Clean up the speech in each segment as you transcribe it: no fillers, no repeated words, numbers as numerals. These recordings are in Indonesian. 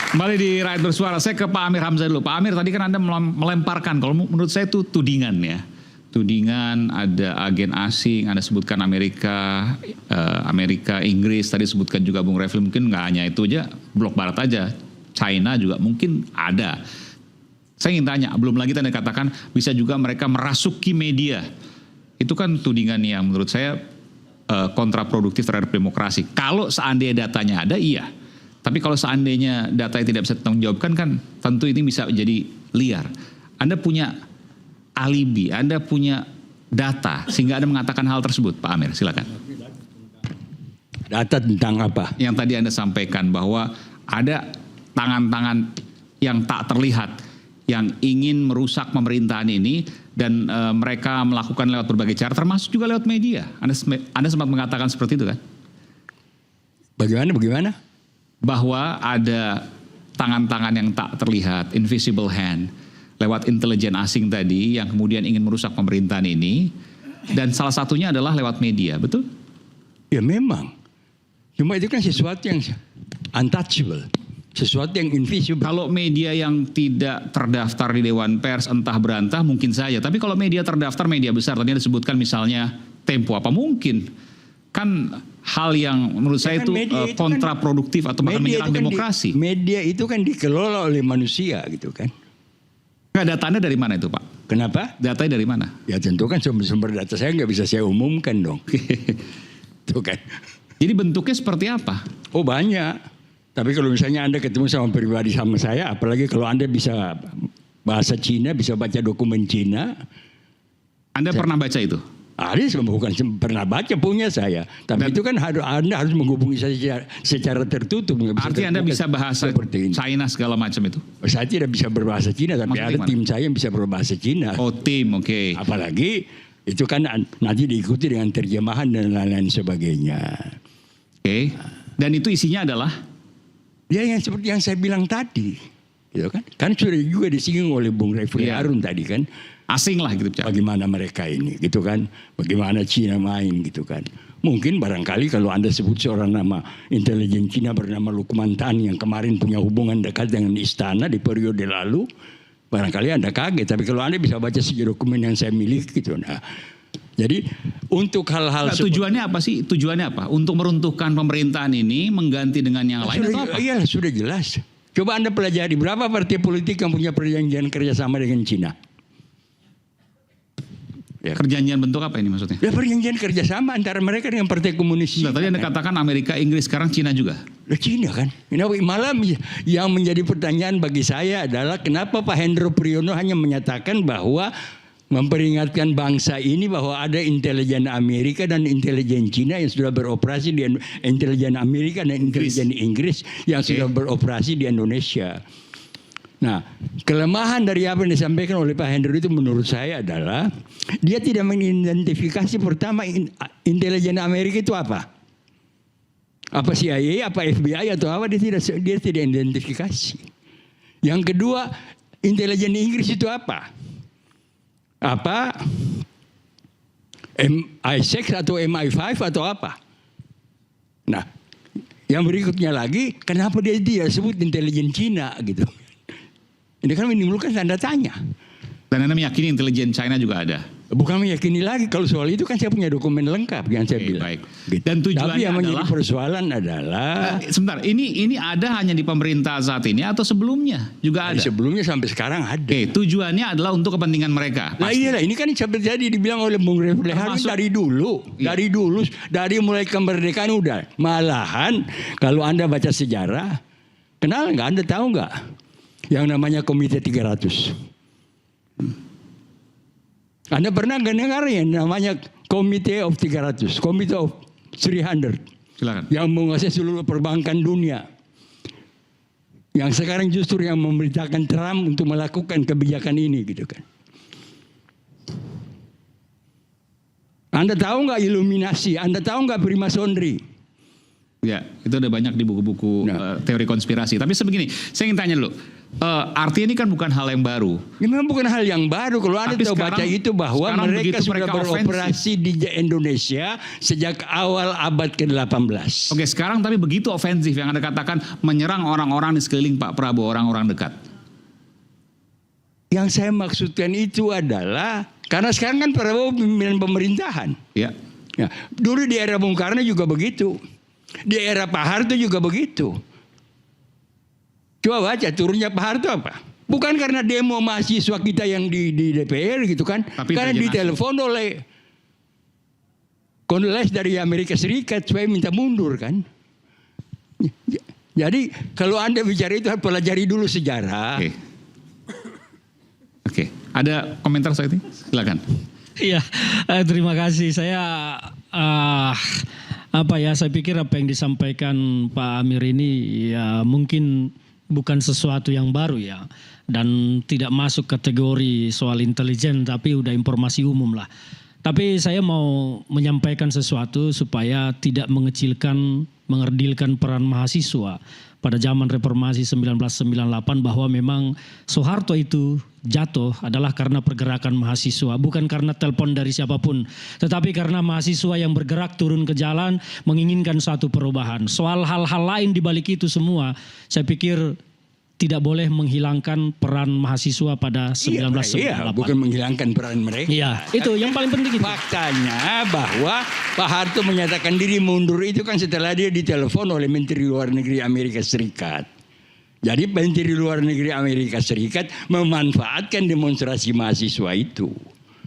Kembali di Rakyat Bersuara, saya ke Pak Amir Hamzah dulu. Pak Amir, tadi kan Anda melemparkan, kalau menurut saya itu tudingan ya. Tudingan ada agen asing, Anda sebutkan Amerika, Inggris, tadi sebutkan juga Bung Refli, mungkin nggak hanya itu aja, blok barat aja, China juga mungkin ada. Saya ingin tanya, belum lagi tadi katakan bisa juga mereka merasuki media. Itu kan tudingan yang menurut saya kontraproduktif terhadap demokrasi. Kalau seandainya datanya ada, iya. Tapi kalau seandainya datanya tidak bisa ditanggungjawabkan kan tentu ini bisa jadi liar. Anda punya alibi, Anda punya data sehingga Anda mengatakan hal tersebut, Pak Amir, silakan. Data tentang apa? Yang tadi Anda sampaikan bahwa ada tangan-tangan yang tak terlihat yang ingin merusak pemerintahan ini dan mereka melakukan lewat berbagai cara termasuk juga lewat media. Anda sempat mengatakan seperti itu kan? Bagaimana? Bahwa ada tangan-tangan yang tak terlihat, invisible hand, lewat intelijen asing tadi yang kemudian ingin merusak pemerintahan ini, dan salah satunya adalah lewat media, betul? Ya memang. Cuma itu kan sesuatu yang untouchable, sesuatu yang invisible. Kalau media yang tidak terdaftar di Dewan Pers entah berantah mungkin saja, tapi kalau media terdaftar, media besar, tadi disebutkan misalnya Tempo, apa mungkin? Kan hal yang menurut saya itu kontraproduktif atau bahkan menyerang demokrasi. Media itu kan dikelola oleh manusia gitu kan. Nggak, datanya dari mana itu Pak? Kenapa? Datanya dari mana? Ya tentu kan sumber data saya nggak bisa saya umumkan dong. Tuh kan. Jadi bentuknya seperti apa? Oh banyak. Tapi kalau misalnya Anda ketemu sama pribadi sama saya, apalagi kalau Anda bisa bahasa Cina, bisa baca dokumen Cina. Anda pernah baca itu? Ada, bukan pernah baca, punya saya. Tapi itu kan Anda harus menghubungi saya secara tertutup. Artinya Anda bisa bahasa China segala macam itu? Saya tidak bisa berbahasa Cina, tapi ada tim saya yang bisa berbahasa Cina. Oh tim, oke. Apalagi itu kan nanti diikuti dengan terjemahan dan lain-lain sebagainya. Oke. Dan itu isinya adalah? Ya yang seperti yang saya bilang tadi. Gitu kan? Kan sudah juga disinggung oleh Bung Refli Harun tadi kan. Asing lah gitu. Bagaimana mereka ini gitu kan. Bagaimana Cina main gitu kan. Mungkin barangkali kalau Anda sebut seorang nama intelijen Cina bernama Lukman Tan yang kemarin punya hubungan dekat dengan istana di periode lalu. Barangkali Anda kaget. Tapi kalau Anda bisa baca sejarah dokumen yang saya miliki gitu. Nah, jadi untuk hal-hal tujuannya apa sih? Tujuannya apa? Untuk meruntuhkan pemerintahan ini mengganti dengan yang lain atau apa? Iya sudah jelas. Coba Anda pelajari berapa partai politik yang punya perjanjian kerjasama dengan Cina. Ya. Perjanjian bentuk apa ini maksudnya? Ya perjanjian kerjasama antara mereka dengan partai komunis. Nah, tadi Anda katakan Amerika, Inggris, sekarang Cina juga. Cina kan. Malah yang menjadi pertanyaan bagi saya adalah kenapa Pak Hendro Priyono hanya menyatakan bahwa memperingatkan bangsa ini bahwa ada intelijen Amerika dan intelijen Cina yang sudah beroperasi di intelijen Amerika dan intelijen Inggris yang sudah beroperasi di Indonesia. Nah, kelemahan dari apa yang disampaikan oleh Pak Hendro itu menurut saya adalah dia tidak mengidentifikasi pertama intelijen Amerika itu apa? Apa CIA, apa FBI atau apa dia tidak identifikasi. Yang kedua, intelijen Inggris itu apa? Apa MI6 atau MI5 atau apa? Nah, yang berikutnya lagi, kenapa dia tidak sebut intelijen Cina gitu? Ini kan menimbulkan tanda tanya. Dan Anda meyakini intelijen China juga ada? Bukan meyakini lagi, kalau soal itu kan saya punya dokumen lengkap yang saya bilang. Baik. Gitu. Dan tujuannya tapi yang adalah, menjadi persoalan adalah sebentar, ini ada hanya di pemerintah saat ini atau sebelumnya juga ada? Sebelumnya sampai sekarang ada. Tujuannya adalah untuk kepentingan mereka. Nah iyalah, ini kan sampai jadi dibilang oleh Bung Refli Harun dari dulu. Dari mulai kemerdekaan udah. Malahan kalau Anda baca sejarah, kenal nggak? Anda tahu nggak? Yang namanya Komite 300. Anda pernah dengar yang namanya Komite of 300, Komite of 300. Silakan. Yang menguasai seluruh perbankan dunia. Yang sekarang justru yang memerintahkan Trump untuk melakukan kebijakan ini gitu kan. Anda tahu nggak Iluminasi? Anda tahu nggak Primasonry? Ya, itu udah banyak di buku-buku teori konspirasi. Tapi sebegini, saya ingin tanya dulu. Artinya ini kan bukan hal yang baru. Ini memang bukan hal yang baru. Kalau Anda Tapi tahu baca itu bahwa sekarang mereka begitu sudah mereka beroperasi di Indonesia sejak awal abad ke-18. Oke, sekarang tapi begitu ofensif yang Anda katakan menyerang orang-orang di sekeliling Pak Prabowo, orang-orang dekat. Yang saya maksudkan itu adalah karena sekarang kan Prabowo pimpinan pemerintahan. Ya. Ya, dulu di era Bung Karno juga begitu. Di era Pak Harto juga begitu. Coba baca turunnya Pak Harto apa? Bukan karena demo mahasiswa kita yang di DPR gitu kan. Tapi karena ditelepon oleh Condoleezza dari Amerika Serikat supaya minta mundur kan. Jadi kalau Anda bicara itu harus pelajari dulu sejarah. Oke. Ada komentar soal ini? Silakan. Iya, terima kasih. Saya saya pikir apa yang disampaikan Pak Amir ini ya mungkin bukan sesuatu yang baru ya, dan tidak masuk kategori soal intelijen, tapi udah informasi umum lah. Tapi saya mau menyampaikan sesuatu supaya tidak mengecilkan, mengerdilkan peran mahasiswa pada zaman reformasi 1998, bahwa memang Soeharto itu jatuh adalah karena pergerakan mahasiswa, bukan karena telepon dari siapapun, tetapi karena mahasiswa yang bergerak turun ke jalan menginginkan suatu perubahan. Soal hal-hal lain di balik itu semua, saya pikir tidak boleh menghilangkan peran mahasiswa pada 1998. Iya, bukan menghilangkan peran mereka. Iya, itu yang paling penting itu. Faktanya bahwa Pak Harto menyatakan diri mundur itu kan setelah dia ditelepon oleh Menteri Luar Negeri Amerika Serikat. Jadi Menteri Luar Negeri Amerika Serikat memanfaatkan demonstrasi mahasiswa itu.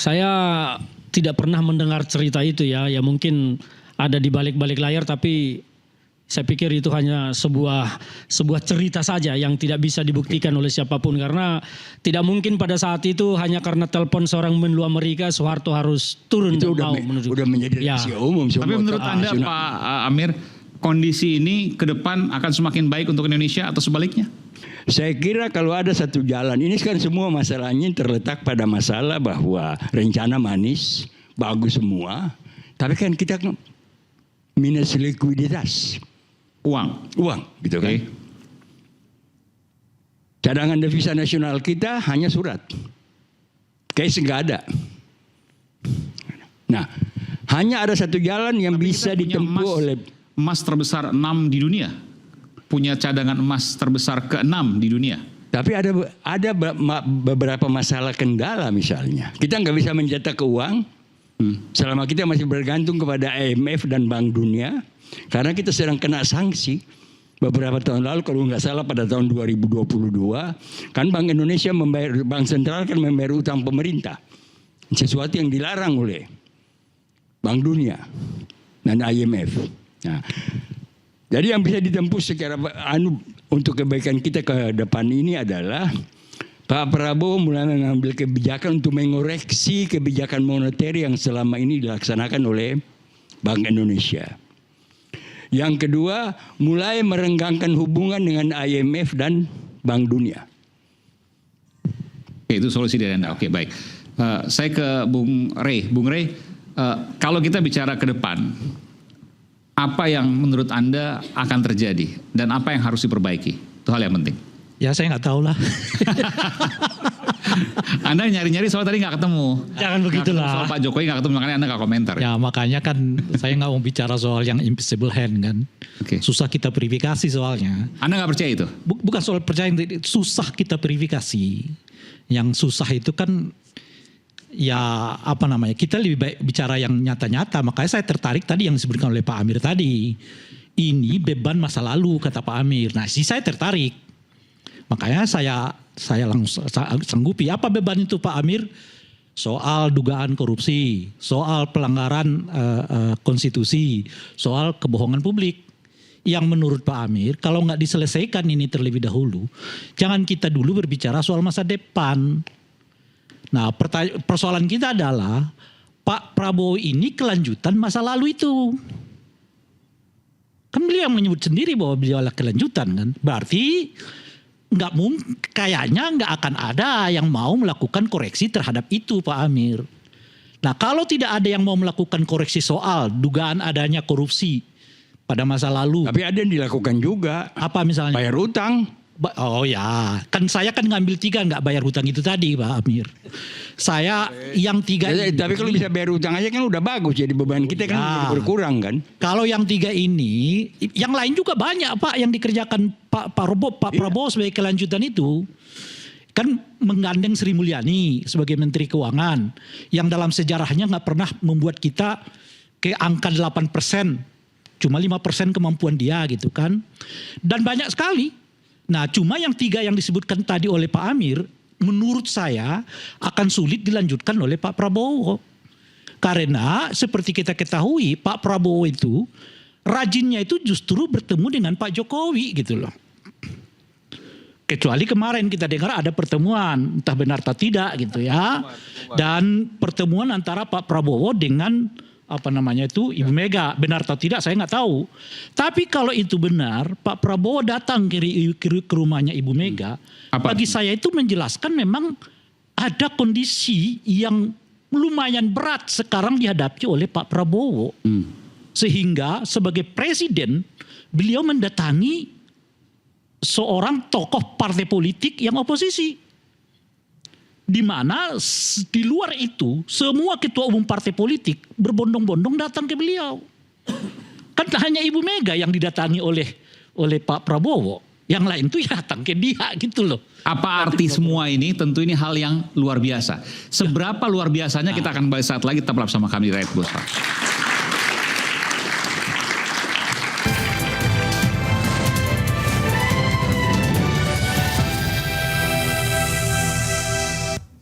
Saya tidak pernah mendengar cerita itu ya mungkin ada di balik-balik layar, tapi saya pikir itu hanya sebuah cerita saja yang tidak bisa dibuktikan oleh siapapun, karena tidak mungkin pada saat itu hanya karena telepon seorang menlu Amerika Soeharto harus turun itu dan udah menjadi rahasia umum. Tapi menurut Anda Pak Amir, kondisi ini ke depan akan semakin baik untuk Indonesia atau sebaliknya? Saya kira kalau ada satu jalan, ini kan semua masalahnya terletak pada masalah bahwa rencana manis, bagus semua, tapi kan kita minus likuiditas. Uang gitu kan. Cadangan devisa nasional kita hanya surat. Cash nggak ada. Nah, hanya ada satu jalan yang bisa ditempuh oleh emas terbesar 6 di dunia. Punya cadangan emas terbesar ke-6 di dunia. Tapi ada beberapa masalah kendala misalnya. Kita nggak bisa mencetak uang selama kita masih bergantung kepada IMF dan Bank Dunia. Karena kita sedang kena sanksi. Beberapa tahun lalu kalau nggak salah pada tahun 2022 kan Bank Indonesia Bank Sentral kan membayar utang pemerintah. Sesuatu yang dilarang oleh Bank Dunia dan IMF. Nah, jadi yang bisa ditempuh secara untuk kebaikan kita ke depan ini adalah Pak Prabowo mulai mengambil kebijakan untuk mengoreksi kebijakan moneter yang selama ini dilaksanakan oleh Bank Indonesia. Yang kedua, mulai merenggangkan hubungan dengan IMF dan Bank Dunia. Oke, itu solusi dari Anda. Oke, baik. Saya ke Bung Rey. Bung Rey, kalau kita bicara ke depan, apa yang menurut Anda akan terjadi dan apa yang harus diperbaiki? Itu hal yang penting. Ya saya nggak tahu lah. Anda nyari-nyari soal tadi nggak ketemu. Jangan begitulah. Soal Pak Jokowi nggak ketemu, makanya Anda nggak komentar. Ya makanya kan saya nggak mau bicara soal yang invisible hand kan. Oke. Susah kita verifikasi soalnya. Anda nggak percaya itu? Bukan soal percaya, susah kita verifikasi. Yang susah itu kan ya apa namanya, kita lebih baik bicara yang nyata-nyata. Makanya saya tertarik tadi yang disebutkan oleh Pak Amir tadi. Ini beban masa lalu kata Pak Amir. Nah saya tertarik. Makanya saya langsung sanggupi. Apa beban itu Pak Amir? Soal dugaan korupsi, soal pelanggaran konstitusi, soal kebohongan publik. Yang menurut Pak Amir, kalau nggak diselesaikan ini terlebih dahulu, jangan kita dulu berbicara soal masa depan. Nah persoalan kita adalah Pak Prabowo ini kelanjutan masa lalu itu. Kan beliau menyebut sendiri bahwa beliau adalah kelanjutan kan. Berarti nggak mungkin, kayaknya nggak akan ada yang mau melakukan koreksi terhadap itu Pak Amir. Nah kalau tidak ada yang mau melakukan koreksi soal dugaan adanya korupsi pada masa lalu. Tapi ada yang dilakukan juga. Apa misalnya? Bayar utang. Oh ya, kan saya kan ngambil 3 nggak bayar hutang itu tadi Pak Amir. Saya yang 3 ini. Tapi kalau bisa bayar utang aja kan udah bagus, jadi beban kita kan jadi berkurang kan. Kalau yang 3 ini, yang lain juga banyak Pak yang dikerjakan Pak Prabowo sebagai kelanjutan itu. Kan menggandeng Sri Mulyani sebagai Menteri Keuangan. Yang dalam sejarahnya nggak pernah membuat kita ke angka 8%. Cuma 5% kemampuan dia gitu kan. Dan banyak sekali. Nah cuma yang 3 yang disebutkan tadi oleh Pak Amir, menurut saya akan sulit dilanjutkan oleh Pak Prabowo. Karena seperti kita ketahui Pak Prabowo itu rajinnya itu justru bertemu dengan Pak Jokowi gitu loh. Kecuali kemarin kita dengar ada pertemuan, entah benar atau tidak gitu ya. Dan pertemuan antara Pak Prabowo dengan Ibu Mega, benar atau tidak saya nggak tahu. Tapi kalau itu benar, Pak Prabowo datang ke rumahnya Ibu Mega, bagi saya itu menjelaskan memang ada kondisi yang lumayan berat sekarang dihadapi oleh Pak Prabowo. Sehingga sebagai presiden, beliau mendatangi seorang tokoh partai politik yang oposisi. Di mana di luar itu semua ketua umum partai politik berbondong-bondong datang ke beliau. Kan hanya Ibu Mega yang didatangi oleh Pak Prabowo. Yang lain tuh ya datang ke dia gitu loh. Apa arti semua ini? Tentu ini hal yang luar biasa. Seberapa luar biasanya kita akan bahas saat lagi, tetaplah bersama kami di Rakyat Bos.